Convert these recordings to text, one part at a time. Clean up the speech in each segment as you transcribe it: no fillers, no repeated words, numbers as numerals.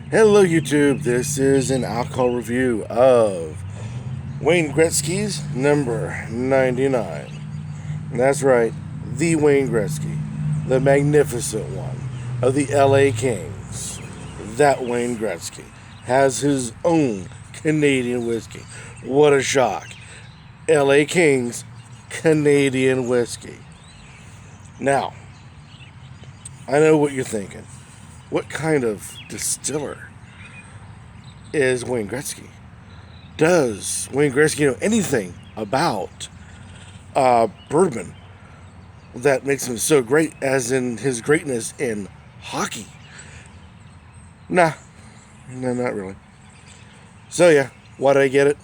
Hello YouTube, this is an alcohol review of Wayne Gretzky's number 99. That's right, the Wayne Gretzky, the magnificent one of the LA Kings. That Wayne Gretzky has his own Canadian whiskey. What a shock. LA Kings Canadian whiskey. Now, I know what you're thinking. What kind of distiller is Wayne Gretzky? Does Wayne Gretzky know anything about bourbon that makes him so great, as in his greatness in hockey? Nah, no, not really. So yeah, why did I get it?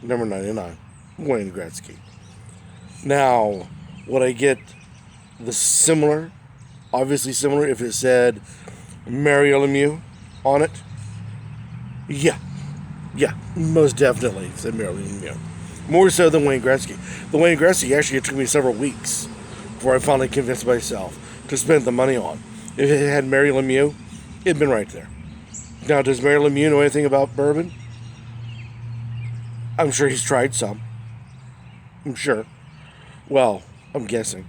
Number 99, Wayne Gretzky. Now, would I get the similar, obviously similar, if it said Mario Lemieux on it? Yeah, most definitely it said Mario Lemieux. More so than Wayne Gretzky. The Wayne Gretzky, actually, it took me several weeks before I finally convinced myself to spend the money on. If it had Mario Lemieux, it'd been right there. Now, does Mario Lemieux know anything about bourbon? I'm sure he's tried some. I'm sure. Well, I'm guessing.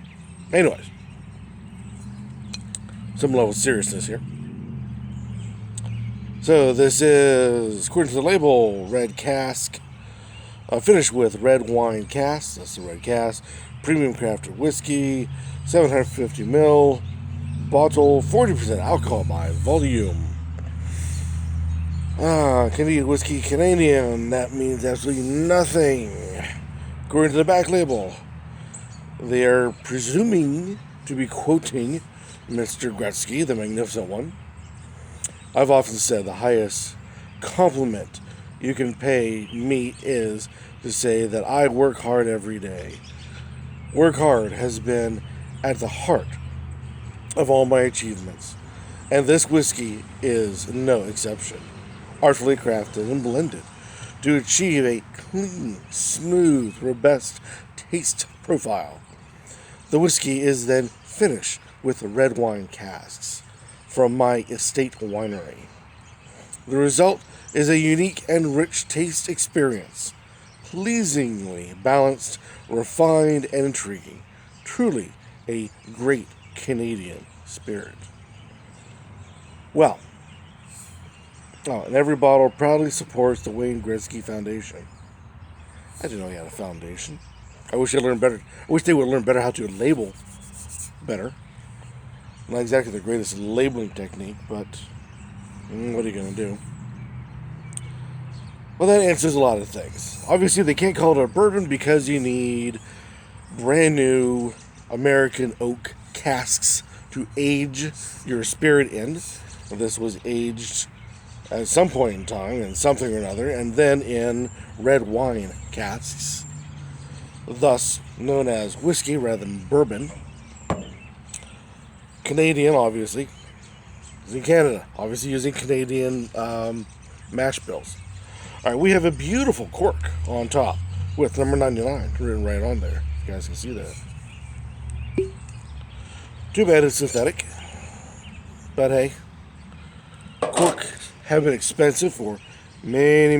Anyways, some level of seriousness here. So this is, according to the label, red cask. Finished with red wine cask. That's the red cask. Premium crafted whiskey, 750 ml. Bottle, 40% alcohol by volume. Canadian whiskey, Canadian. That means absolutely nothing. According to the back label, they are presuming to be quoting Mr. Gretzky, the magnificent one. I've often said the highest compliment you can pay me is to say that I work hard every day. Work hard has been at the heart of all my achievements, and this whiskey is no exception. Artfully crafted and blended to achieve a clean, smooth, robust taste profile. The whiskey is then finished with red wine casks from my estate winery. The result is a unique and rich taste experience, pleasingly balanced, refined, and intriguing. Truly a great Canadian spirit. Well, and every bottle proudly supports the Wayne Gretzky Foundation. I didn't know he had a foundation. I wish they learned better. I wish they would learn better how to label better. Not exactly the greatest labeling technique, but what are you going to do? Well, that answers a lot of things. Obviously, they can't call it a bourbon because you need brand new American oak casks to age your spirit in. This was aged at some point in time in something or another, and then in red wine casks, thus known as whiskey rather than bourbon. Canadian, obviously, is in Canada, obviously using Canadian mash bills. All right, we have a beautiful cork on top with number 99 written right on there. You guys can see that. Too bad it's synthetic, but hey, cork have been expensive for many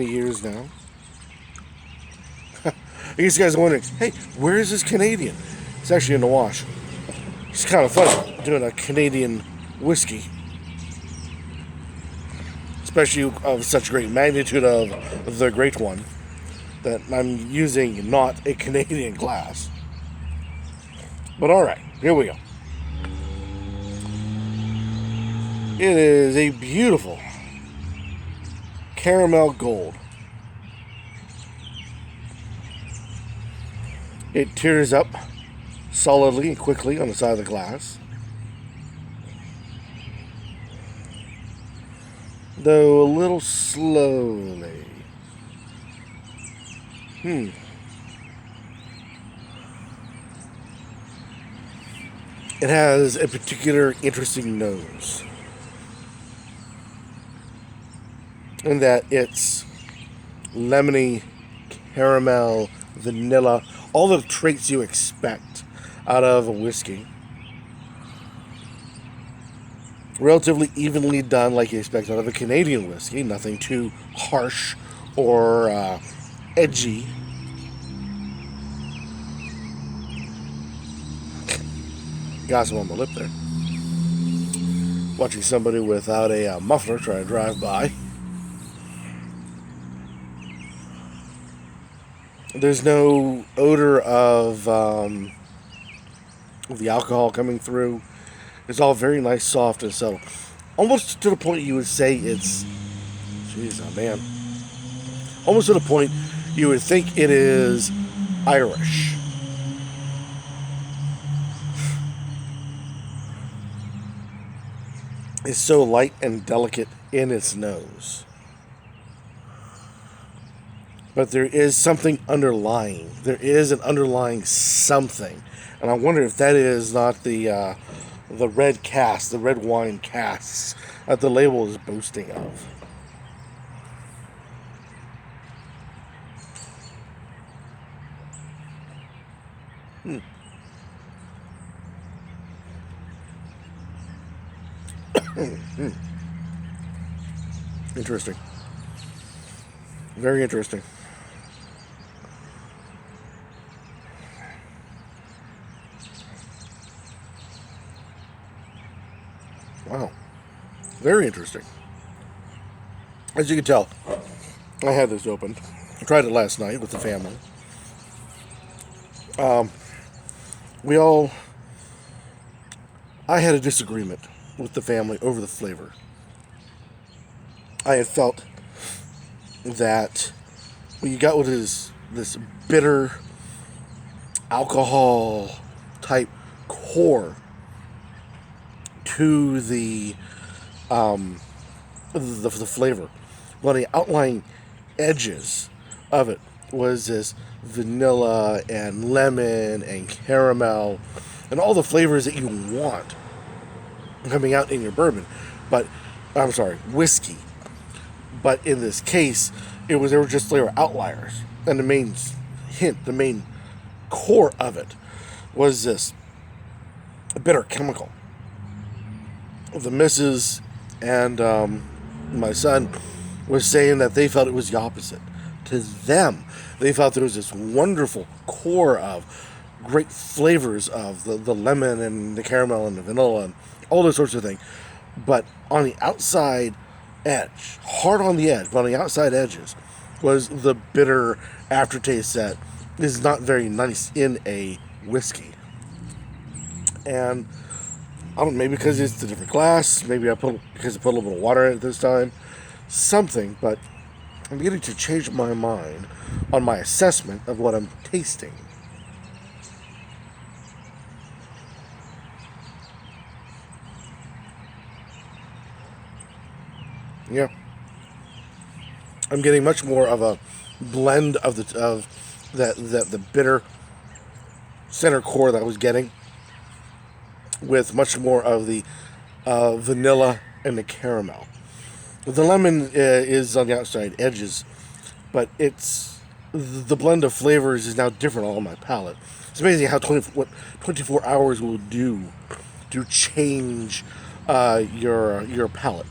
years now. I guess you guys are wondering, hey, where is this Canadian? It's actually in the wash. It's kind of funny doing a Canadian whiskey, especially of such great magnitude of the great one, that I'm using not a Canadian glass. But alright, here we go. It is a beautiful caramel gold. It tears up solidly and quickly on the side of the glass, though a little slowly. It has a particular interesting nose, in that it's lemony, caramel, vanilla, all the traits you expect out of a whiskey. Relatively evenly done, like you expect out of a Canadian whiskey. Nothing too harsh or edgy. Got some on my lip there. Watching somebody without a muffler try to drive by. There's no odor of the alcohol coming through. It's all very nice, soft, and subtle. Almost to the point you would say it's... Jeez, oh man. Almost to the point you would think it is Irish. It's so light and delicate in its nose. But there is something underlying. There is an underlying something. And I wonder if that is not the red cast, the red wine casts that the label is boasting of. Interesting. Very interesting. Wow. Very interesting. As you can tell, I had this opened. I tried it last night with the family. We all... I had a disagreement with the family over the flavor. I had felt that what you got was this bitter alcohol type core to the flavor. One of the outlying edges of it was this vanilla and lemon and caramel and all the flavors that you want coming out in your bourbon. But I'm sorry, whiskey. But in this case, they were just outliers. And the main hint, the main core of it was this bitter chemical. The missus and my son was saying that they felt it was the opposite. To them, they felt there was this wonderful core of great flavors of the lemon and the caramel and the vanilla and all those sorts of things. But on the outside edge, hard on the edge, but on the outside edges, was the bitter aftertaste that is not very nice in a whiskey. And I don't know, maybe because it's a different glass, maybe because I put a little bit of water in it this time, something, but I'm beginning to change my mind on my assessment of what I'm tasting. Yeah, I'm getting much more of a blend of the bitter center core that I was getting, with much more of the vanilla and the caramel. The lemon is on the outside edges, but the blend of flavors is now different on my palate. It's amazing how 24 hours will do to change your palate.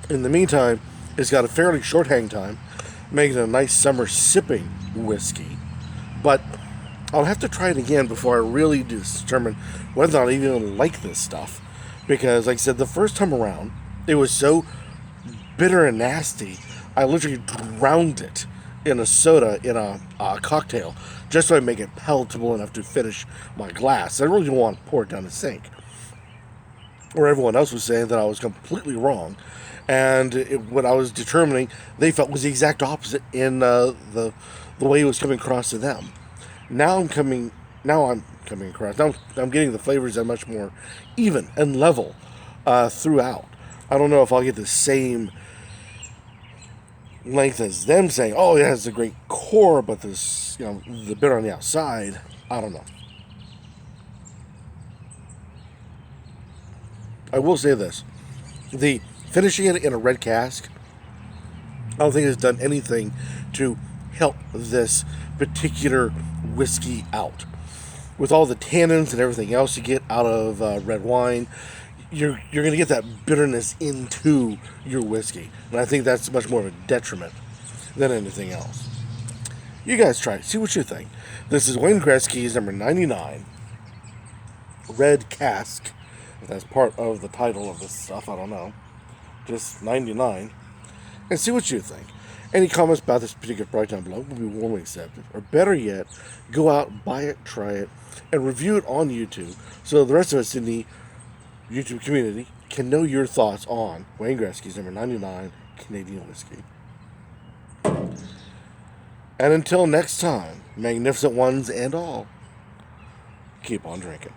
In the meantime, it's got a fairly short hang time, making it a nice summer sipping whiskey. But I'll have to try it again before I really determine whether or not I even like this stuff. Because, like I said, the first time around, it was so bitter and nasty, I literally drowned it in a soda, in a cocktail, just so I make it palatable enough to finish my glass. I really didn't want to pour it down the sink. Where everyone else was saying that I was completely wrong. And what I was determining, they felt was the exact opposite in the way it was coming across to them. Now I'm coming across. Now I'm getting the flavors that are much more even and level throughout. I don't know if I'll get the same length as them saying, "Oh, it has a great core, but this, the bitter on the outside." I don't know. I will say this: the finishing it in a red cask, I don't think it's done anything to help this particular whiskey out. With all the tannins and everything else you get out of red wine, you're going to get that bitterness into your whiskey, and I think that's much more of a detriment than anything else. You guys try it. See what you think. This is Wayne Gretzky's number 99 Red Cask. If that's part of the title of this stuff, I don't know. Just 99. And see what you think. Any comments about this particular product down below will be warmly accepted. Or better yet, go out, buy it, try it, and review it on YouTube so the rest of us in the YouTube community can know your thoughts on Wayne Gretzky's number 99 Canadian whiskey. And until next time, magnificent ones and all, keep on drinking.